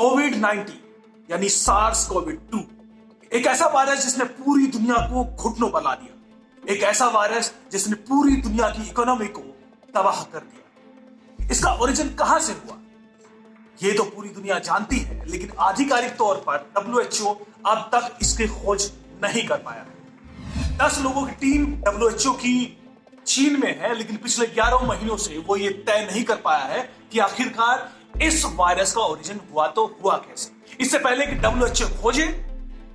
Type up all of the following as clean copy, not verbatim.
कोविड-19 यानी सार्स कोविड-2 एक ऐसा वायरस जिसने पूरी दुनिया को घुटनों पर ला दिया। एक ऐसा वायरस जिसने पूरी दुनिया की इकोनॉमी को तबाह कर दिया। इसका ओरिजिन कहां से हुआ ये तो पूरी दुनिया जानती है, लेकिन आधिकारिक तौर पर WHO अब तक इसकी खोज नहीं कर पाया है। 10 लोगों की टीम WHO की चीन में है, लेकिन पिछले 11 महीनों से वो ये तय नहीं कर पाया है कि आखिरकार इस वायरस का ओरिजिन हुआ तो हुआ कैसे। इससे पहले कि WHO खोजे,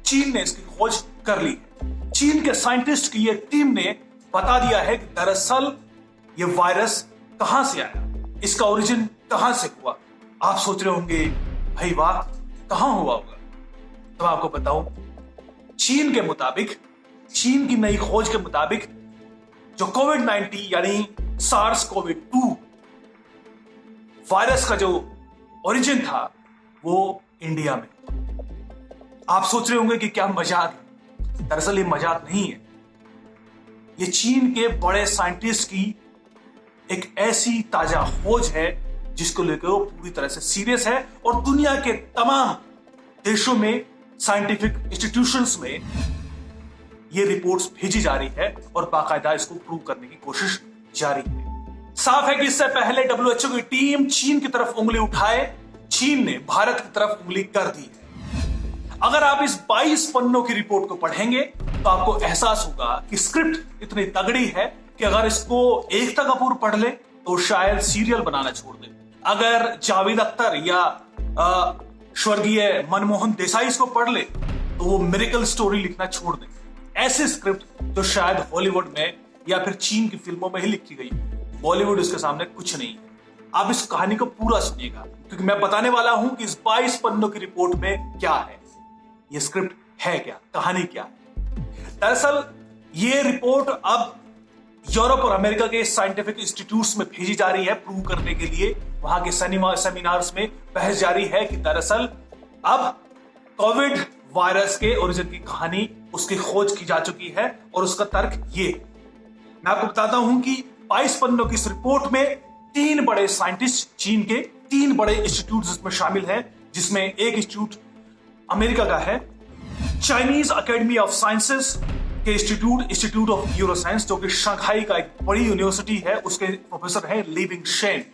चीन ने इसकी खोज कर ली। चीन के साइंटिस्ट की ये टीम ने बता दिया है कि दरअसल ये वायरस कहां से आया, इसका ओरिजिन कहां से हुआ। आप सोच रहे होंगे भाई वाह, कहां हुआ होगा? तो आपको बताऊं, चीन के मुताबिक, चीन की नई खोज के मुताबिक जो कोविड-19 यानी सार्स कोविड-2 वायरस का जो ओरिजिन था वो इंडिया में। आप सोच रहे होंगे कि क्या मजाक है? दरअसल ये मजाक नहीं है। ये चीन के बड़े साइंटिस्ट की एक ऐसी ताजा खोज है जिसको लेकर वो पूरी तरह से सीरियस है और दुनिया के तमाम देशों में साइंटिफिक इंस्टीट्यूशंस में ये रिपोर्ट्स भेजी जा रही है और बाकायदा इसको प्रूव करने की कोशिश जारी है। साफ है कि इससे पहले WHO की टीम चीन की तरफ उंगली उठाए, चीन ने भारत की तरफ उंगली कर दी है। अगर आप इस 22 पन्नों की रिपोर्ट को पढ़ेंगे तो आपको एहसास होगा कि स्क्रिप्ट इतनी तगड़ी है कि अगर इसको एकता कपूर पढ़ ले तो शायद सीरियल बनाना छोड़ दे। अगर जावेद अख्तर या स्वर्गीय मनमोहन देसाई इसको पढ़ ले तो वो मिरेकल स्टोरी लिखना छोड़ दे। ऐसे स्क्रिप्ट जो शायद हॉलीवुड में या फिर चीन की फिल्मों में ही लिखी गई, बॉलीवुड इसके सामने कुछ नहीं है। आप इस कहानी को पूरा सुनिएगा, क्योंकि मैं बताने वाला हूं कि इस 22 पन्नों की रिपोर्ट में क्या है, ये स्क्रिप्ट है क्या, कहानी क्या है। दरअसल ये रिपोर्ट अब यूरोप और अमेरिका के साइंटिफिक इंस्टीट्यूट्स में भेजी जा रही है प्रूव करने के लिए। वहां के सेमिनार्स में बहस जारी है कि दरअसल अब कोविड वायरस के ओरिजिन की कहानी, उसकी खोज की जा चुकी है और उसका तर्क ये। मैं आपको बताता हूं कि 22 पन्नों की इस रिपोर्ट में 3 बड़े साइंटिस्ट, चीन के 3 बड़े इंस्टीट्यूट इसमें शामिल हैं, जिसमें एक इंस्टीट्यूट अमेरिका का है, चाइनीज अकेडमी ऑफ साइंसेस के इंस्टीट्यूट ऑफ न्यूरोसाइंस, जो कि शंघाई का एक बड़ी यूनिवर्सिटी है, उसके प्रोफेसर हैं लिविंग शेन,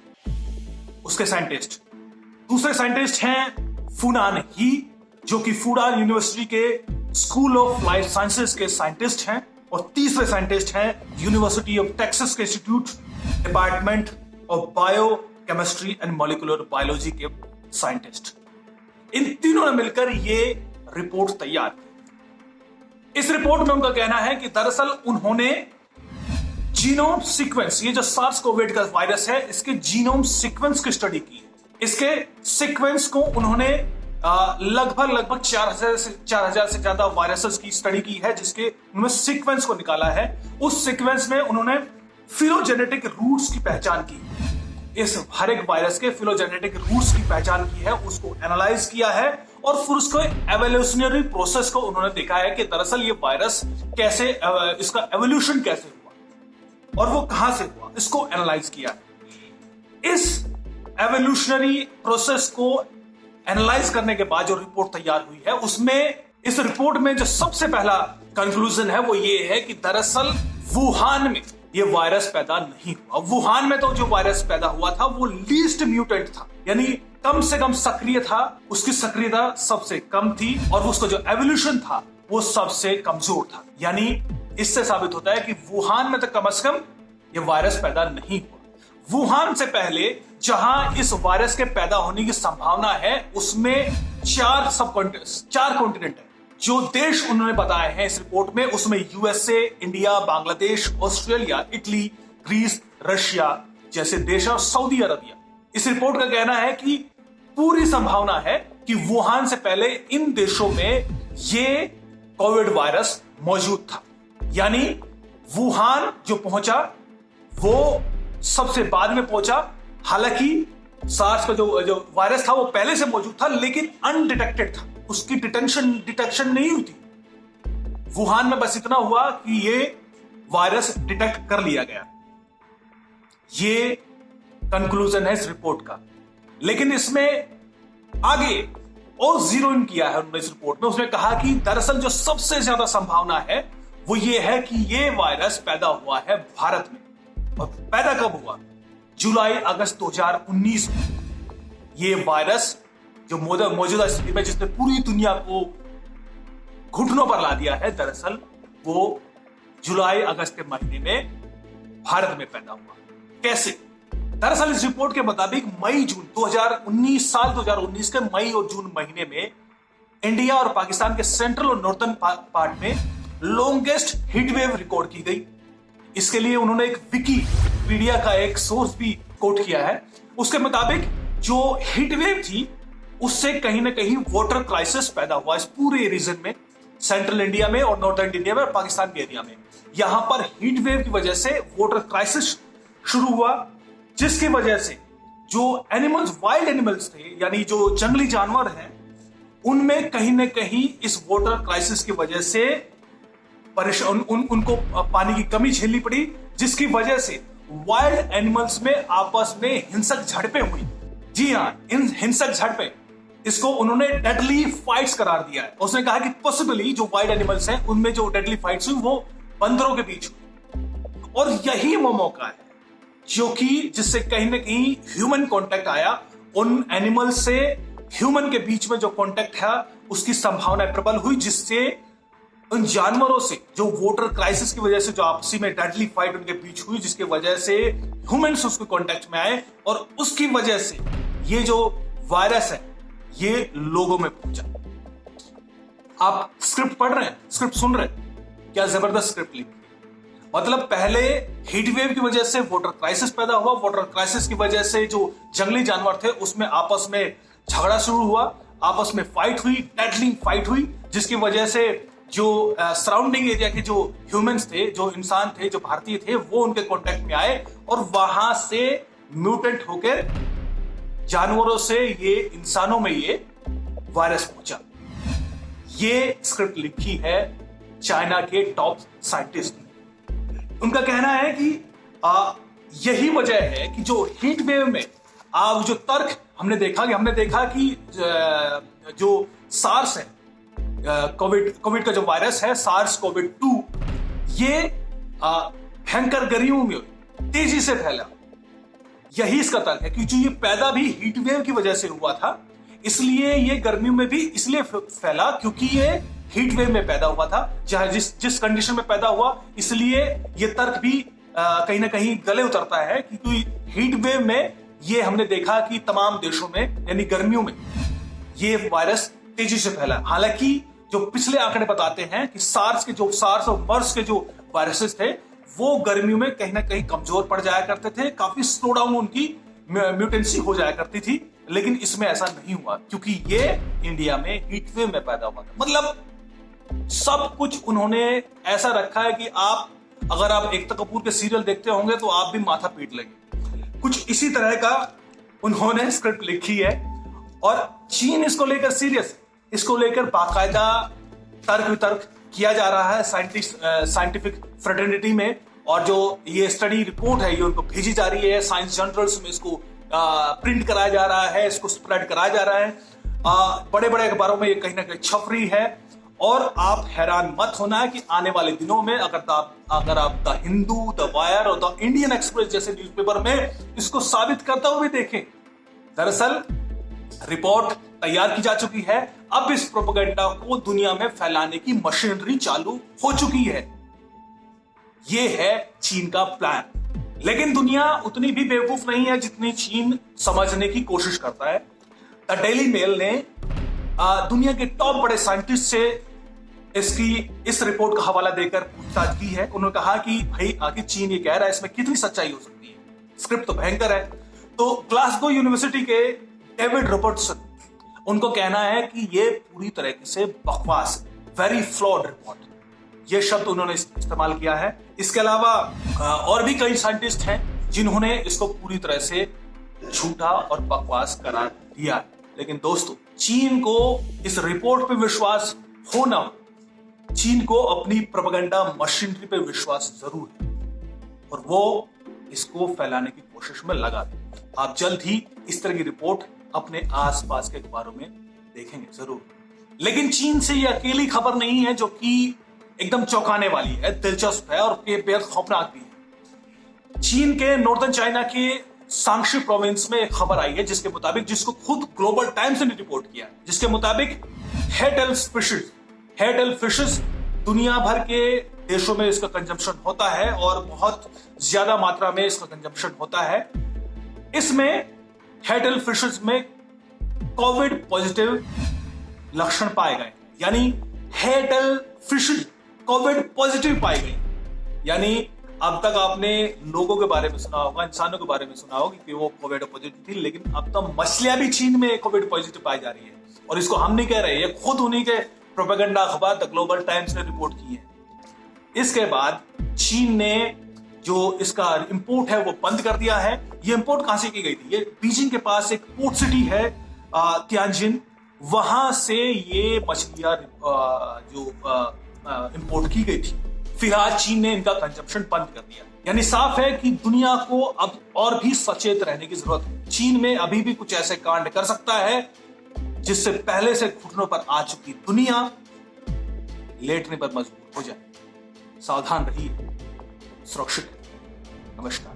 उसके साइंटिस्ट। दूसरे साइंटिस्ट हैं फुनान ही, जो कि फुडान यूनिवर्सिटी के स्कूल ऑफ लाइफ साइंसेस के साइंटिस्ट हैं। और तीसरे साइंटिस्ट हैं यूनिवर्सिटी ऑफ टेक्सास के institute department of bio chemistry and molecular biology के साइंटिस्ट। इन तीनों ने मिलकर ये रिपोर्ट तैयार की। इस रिपोर्ट में उनका कहना है कि दरअसल उन्होंने जीनोम सीक्वेंस, ये जो सार्स कोविड का वायरस है, इसके जीनोम सीक्वेंस की स्टडी की। इसके सीक्वेंस को उन्होंने लगभग 4000 से ज्यादा वायरसेस की स्टडी की है, जिसके उन्होंने सीक्वेंस को निकाला है। उस सीक्वेंस में उन्होंने फिलोजेनेटिक रूट्स की पहचान की। इस हर एक वायरस के फिलोजेनेटिक रूट्स की पहचान की है, उसको एनालाइज किया है और फिर उसको एवोल्यूशनरी प्रोसेस को उन्होंने देखा है कि दरअसल ये वायरस कैसे, इसका एवोल्यूशन कैसे हुआ और वो कहां से हुआ, इसको एनालाइज किया। इस एवोल्यूशनरी प्रोसेस को एनालाइज करने के बाद जो रिपोर्ट तैयार हुई है, उसमें, इस रिपोर्ट में जो सबसे पहला कंक्लूजन है वो ये है कि दरअसल वुहान में ये वायरस पैदा नहीं हुआ। वुहान में तो जो वायरस पैदा हुआ था वो लीस्ट म्यूटेंट था, यानी कम से कम सक्रिय था, उसकी सक्रियता सबसे कम थी और उसका जो एवोल्यूशन था वो सबसे कमजोर था। यानी इससे साबित होता है कि वुहान में तो कम से कम ये वायरस पैदा नहीं हुआ। वुहान से पहले जहां इस वायरस के पैदा होने की संभावना है, उसमें 4 कॉन्टिनेंट है। जो देश उन्होंने बताए हैं इस रिपोर्ट में, उसमें USA, India, Bangladesh, Australia, Italy, Greece, Russia जैसे देश और सऊदी अरबिया। इस रिपोर्ट का कहना है कि पूरी संभावना है कि वुहान से पहले इन देशों में ये कोविड वायरस मौजूद था। यानी वुहान जो पहुंचा वो सबसे बाद में पहुंचा। हालांकि सार्स का जो वायरस था वो पहले से मौजूद था, लेकिन अनडिटेक्टेड था, उसकी डिटेक्शन नहीं हुई थी। वुहान में बस इतना हुआ कि ये वायरस डिटेक्ट कर लिया गया। ये कंक्लूजन है इस रिपोर्ट का। लेकिन इसमें आगे और जीरो इन किया है उन्होंने इस रिपोर्ट में। उसने कहा कि दरअसल जो सबसे ज्यादा संभावना है वो ये है कि ये वायरस पैदा हुआ है भारत में। और पैदा कब हुआ? जुलाई अगस्त 2019 में। ये वायरस जो मौजूदा स्थिति में जिसने पूरी दुनिया को घुटनों पर ला दिया है, दरअसल वो जुलाई अगस्त के महीने में भारत में पैदा हुआ। कैसे? दरअसल इस रिपोर्ट के मुताबिक मई जून 2019 साल 2019 के मई और जून महीने में इंडिया और पाकिस्तान के सेंट्रल और नॉर्थर्न पार्ट में लॉन्गेस्ट हीट वेव रिकॉर्ड की गई। इसके लिए उन्होंने एक विकीपीडिया का एक सोर्स भी कोट किया है। उसके मुताबिक जो हीट वेव थी उससे कहीं ना कहीं वाटर क्राइसिस पैदा हुआ इस पूरे रीजन में, सेंट्रल इंडिया में और नॉर्थर्न इंडिया में और पाकिस्तान के एरिया में। यहां पर हीट वेव की वजह से वाटर क्राइसिस शुरू हुआ, जिसकी वजह से जो एनिमल्स, वाइल्ड एनिमल्स थे, यानी जो जंगली जानवर हैं, उनमें कहीं ना कहीं इस वाटर क्राइसिस की वजह से उनको पानी की कमी झेलनी पड़ी, जिसकी वजह से वाइल्ड एनिमल्स में आपस में हिंसक झड़पें हुई। जी हां, इन हिंसक झड़पें, इसको उन्होंने डेडली फाइट्स करार दिया है। उसने कहा कि पॉसिबली जो वाइल्ड एनिमल्स हैं उनमें जो डेडली फाइट्स हुई वो बंदरों के बीच हुई। और यही वो मौका है जो कि जिससे कहीं ना कहीं ह्यूमन कांटेक्ट आया, उन एनिमल से ह्यूमन के बीच में जो कांटेक्ट है उसकी संभावना प्रबल हुई, जिससे उन जानवरों से जो वाटर क्राइसिस की वजह से जो आपसी में डेडली फाइट उनके बीच हुई, जिसकी वजह से ह्यूमंस उसके कांटेक्ट में आए और उसकी वजह से ये जो वायरस है ये लोगों में पहुंचा। आप स्क्रिप्ट पढ़ रहे हैं, स्क्रिप्ट सुन रहे हैं, क्या जबरदस्त स्क्रिप्ट लिखी। मतलब पहले हीट वेव की वजह से वाटर क्राइसिस पैदा हुआ, वाटर क्राइसिस की वजह से जो जंगली जानवर थे उसमें आपस में झगड़ा शुरू हुआ, आपस में फाइट हुई, डेडली फाइट हुई, जिसकी वजह से जो सराउंडिंग एरिया के जो ह्यूमंस थे, जो इंसान थे, जो भारतीय थे, वो उनके कांटेक्ट में आए और वहां से म्यूटेंट होकर जानवरों से ये इंसानों में ये वायरस पहुंचा। ये स्क्रिप्ट लिखी है चाइना के टॉप साइंटिस्ट ने। उनका कहना है कि यही वजह है कि जो हीट वेव में जो तर्क हमने देखा कि जो सार्स है, कोविड का जो वायरस है, सार्स कोविड-2, ये भयंकर गर्मियों में तेजी से फैला। यही इसका तर्क है कि जो ये पैदा भी हीट वेव की वजह से हुआ था, इसलिए ये गर्मियों में भी इसलिए फैला क्योंकि ये हीट वेव में पैदा हुआ था, चाहे जिस कंडीशन में पैदा हुआ, इसलिए ये तर्क भी कहीं ना कहीं गले उतरता है क्योंकि हीट वेव में ये हमने देखा कि तमाम देशों में यानी गर्मियों में ये वायरस तेजी से फैला। हालांकि जो पिछले आंकड़े बताते हैं कि सार्स और मर्स के जो वायरसेस थे वो गर्मियों में कहीं ना कहीं कमजोर पड़ जाया करते थे, काफी स्लो डाउन उनकी म्यूटेंसी हो जाया करती थी, लेकिन इसमें ऐसा नहीं हुआ क्योंकि ये इंडिया में हीट वेव में पैदा हुआ था। मतलब सब कुछ उन्होंने ऐसा रखा है कि अगर आप एकता कपूर के सीरियल देखते होंगे तो आप भी माथा पीट लेंगे। कुछ इसी तरह का उन्होंने स्क्रिप्ट लिखी है और चीन इसको लेकर सीरियस, इसको लेकर बाकायदा तर्क वितर्क किया जा रहा है साइंटिफिक फ्रेटर्निटी में, और जो ये स्टडी रिपोर्ट है ये उनको भेजी जा रही है, साइंस जर्नल्स में इसको प्रिंट कराया जा रहा है, इसको स्प्रेड कराया जा रहा है, बड़े बड़े अखबारों में ये कहीं ना कहीं छप रही है। और आप हैरान मत होना कि आने वाले दिनों में अगर आप द हिंदू, द वायर और द इंडियन एक्सप्रेस जैसे न्यूज़पेपर में इसको साबित करता हुए देखें। दरअसल रिपोर्ट तैयार की जा चुकी है, अब इस प्रोपेगेंडा को दुनिया में फैलाने की मशीनरी चालू हो चुकी है। यह है चीन का प्लान, लेकिन दुनिया उतनी भी बेवकूफ नहीं है जितनी चीन समझने की कोशिश करता है। द डेली मेल ने दुनिया के टॉप बड़े साइंटिस्ट से इस रिपोर्ट का हवाला देकर पूछताछ की है। उन्होंने कहा कि भाई आखिर चीन ये कह रहा है, इसमें कितनी सच्चाई हो सकती है, स्क्रिप्ट तो भयंकर है। तो ग्लासगो यूनिवर्सिटी के डेविड रॉबर्टसन, उनको कहना है कि ये पूरी तरीके से बकवास, वेरी फ्लॉड रिपोर्ट, ये शब्द उन्होंने इस्तेमाल किया है। इसके अलावा और भी कई साइंटिस्ट हैं जिन्होंने इसको पूरी तरह से झूठा और बकवास करार दिया है। लेकिन दोस्तों, चीन को इस रिपोर्ट पे विश्वास हो ना हो, चीन को अपनी प्रोपेगेंडा मशीनरी पे विश्वास जरूर है और वो इसको फैलाने की कोशिश में लगा है। आप जल्द ही इस तरह की रिपोर्ट अपने आसपास के अखबारों में देखेंगे जरूर। लेकिन चीन से ये अकेली खबर नहीं है जो कि एकदम चौंकाने वाली है, दिलचस्प है और बेहद खौफनाक भी है। चीन के नॉर्दर्न चाइना के सांक्षी प्रोविंस में एक खबर आई है जिसके मुताबिक, जिसको खुद ग्लोबल टाइम्स ने रिपोर्ट किया, जिसके मुताबिक हेटेल फिशेस दुनिया भर के देशों में इसका कंजम्पशन होता है और बहुत ज्यादा मात्रा में इसका कंजम्पशन होता है। इसमें हेटेल फिशेस में कोविड पॉजिटिव लक्षण पाए गए, यानी हेटेल फिशेस कोविड पॉजिटिव पाई गई। यानी अब तक आपने लोगों के बारे में सुना होगा, इंसानों के बारे में सुना होगा कि वो कोविड पॉजिटिव थी, लेकिन अब तो मछलियां भी चीन में कोविड पॉजिटिव पाई जा रही है। और इसको हम नहीं कह रहे, ये खुद उन्हीं के प्रोपेगेंडा अखबार द ग्लोबल टाइम्स ने रिपोर्ट की है। इसके बाद चीन ने जो इसका इंपोर्ट है वो बंद कर दिया है। ये इंपोर्ट कहां से की गई थी? ये बीजिंग के पास एक पोर्ट सिटी है तियानजिन, वहां से ये मछलियां जो इंपोर्ट की गई थी। फिलहाल चीन ने इनका कंजम्पशन बंद कर दिया। यानी साफ है कि दुनिया को अब और भी सचेत रहने की जरूरत है। चीन में अभी भी कुछ ऐसे कांड कर सकता है जिससे पहले से घुटनों पर आ चुकी दुनिया लेटने पर मजबूर हो जाए। सावधान रहिए, सुरक्षित। नमस्कार।